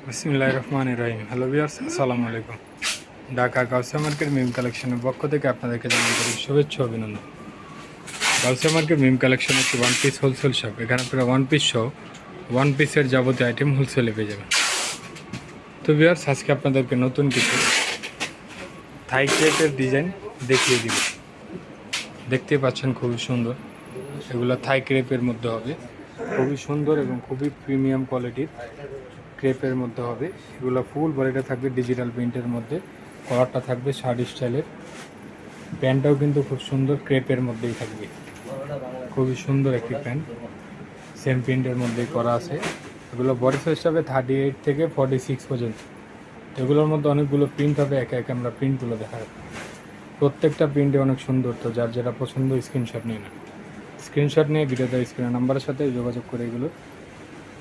বিসমিল্লাহির রহমানির রহিম। Hello viewers, আসসালামু আলাইকুম। ঢাকা গাউসিয়া মার্কেট মিম কালেকশনের পক্ষ থেকে আপনাদেরকে জানাই শুভেচ্ছা অভিনন্দন। গাউসিয়া মার্কেট মিম কালেকশন একটি ওয়ান পিস হোলসেল শপ। এখানে আপনারা ওয়ান পিস সহ ওয়ান পিসের যাবতীয় আইটেম হোলসেলে পেয়ে যাবেন। তো ভিউয়ার্স, আজকে আপনাদেরকে নতুন কিছু থাই ক্রেপের ডিজাইন দেখিয়ে দিব। দেখতে পাচ্ছেন খুবই সুন্দর, এগুলো থাই ক্রেপের মধ্যে হবে। খুবই সুন্দর এবং খুবই প্রিমিয়াম কোয়ালিটির ক্রেপের মধ্যে হবে। এগুলো ফুল বডিটা থাকবে ডিজিটাল প্রিন্টের মধ্যে, কলারটা থাকবে শার্ট স্টাইলের, প্যান্টটাও কিন্তু খুব সুন্দর ক্রেপের মধ্যেই থাকবে। খুবই সুন্দর একটি প্যান্ট, সেম প্রিন্টের মধ্যেই করা আছে। এগুলো বডি সাইজ হবে 38 থেকে 46 পর্যন্ত। এগুলোর মধ্যে অনেকগুলো প্রিন্ট হবে, একে একে আমরা প্রিন্টগুলো দেখাবো। প্রত্যেকটা প্রিন্টে অনেক সুন্দর। তো যার যেটা পছন্দ স্ক্রিনশট নিয়ে না, স্ক্রিনশট নিয়ে ভিডিওতে স্ক্রিনের নাম্বারের সাথে যোগাযোগ করে এগুলো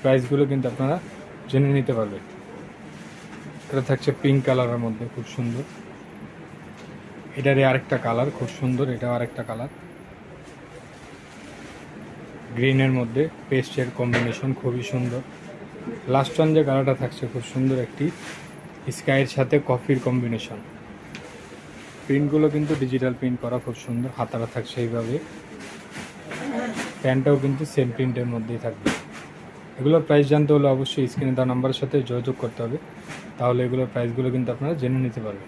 প্রাইসগুলো কিন্তু আপনারা জেনে নিতে পারবেন। এটা থাকছে পিঙ্ক কালারের মধ্যে, খুব সুন্দর। এটারই আরেকটা কালার খুব সুন্দর, এটাও আরেকটা কালার গ্রিনের মধ্যে পেস্টের কম্বিনেশন খুবই সুন্দর। লাস্ট ওয়ান যে কালারটা থাকছে খুব সুন্দর, একটি স্কাইয়ের সাথে কফির কম্বিনেশন। প্রিন্টগুলো কিন্তু ডিজিটাল প্রিন্ট করা, খুব সুন্দর। হাতারা থাকছে এইভাবে, প্যান্টটাও কিন্তু সেম প্রিন্টের মধ্যেই থাকবে। এগুলোর প্রাইস জানতে হলে অবশ্যই স্ক্রিনে দেওয়া নাম্বারের সাথে যোগাযোগ করতে হবে, তাহলে এগুলোর প্রাইসগুলো কিন্তু আপনারা জেনে নিতে পারবেন।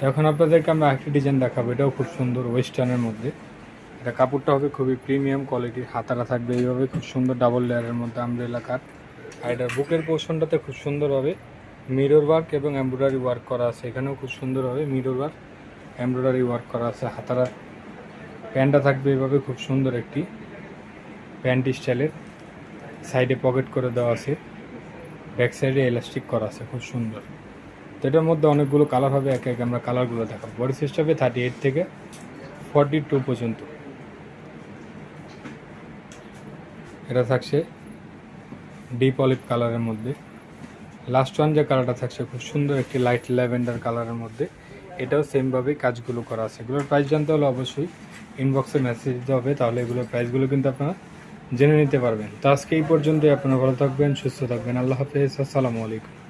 এখন আপনাদেরকে আমরা একটি ডিজাইন দেখাবো, এটাও খুব সুন্দর ওয়েস্টার্নের মধ্যে। এটা কাপড়টা হবে খুবই প্রিমিয়াম কোয়ালিটির, হাতারা থাকবে এইভাবে খুব সুন্দর ডাবল লেয়ারের মধ্যে আমব্রেলা কাট। আর এটার বুকের পোর্শনটাতে খুব সুন্দরভাবে মিরর ওয়ার্ক এবং এমব্রয়ডারি ওয়ার্ক করা আছে। এখানেও খুব সুন্দরভাবে মিরর ওয়ার্ক এমব্রয়ডারি ওয়ার্ক করা আছে। হাতারা প্যান্টটা থাকবে এইভাবে খুব সুন্দর একটি প্যান্ট স্টাইলের, সাইডে পকেট করে দেওয়া আছে, ব্যাক সাইডে এলাস্টিক করা আছে, খুব সুন্দর। তো এটার মধ্যে অনেকগুলো কালার হবে, একে একে আমরা কালারগুলো দেখাবো। বডি সাইজ হবে 38 থেকে 42 পর্যন্ত। এটা থাকছে ডিপ অলিভ কালারের মধ্যে। লাস্ট ওয়ান যে কালারটা থাকছে খুব সুন্দর একটি লাইট ল্যাভেন্ডার কালারের মধ্যে, এটাও সেমভাবেই কাজগুলো করা আছে। এগুলোর প্রাইস জানতে হলে অবশ্যই ইনবক্সে মেসেজ দিতে হবে, তাহলে এগুলোর প্রাইসগুলো কিন্তু আপনারা জেনে নিতে পারবেন। তো আজকে এই পর্যন্তই। আপনারা ভালো থাকবেন, সুস্থ থাকবেন। আল্লাহ হাফেজ, আসসালামু আলাইকুম।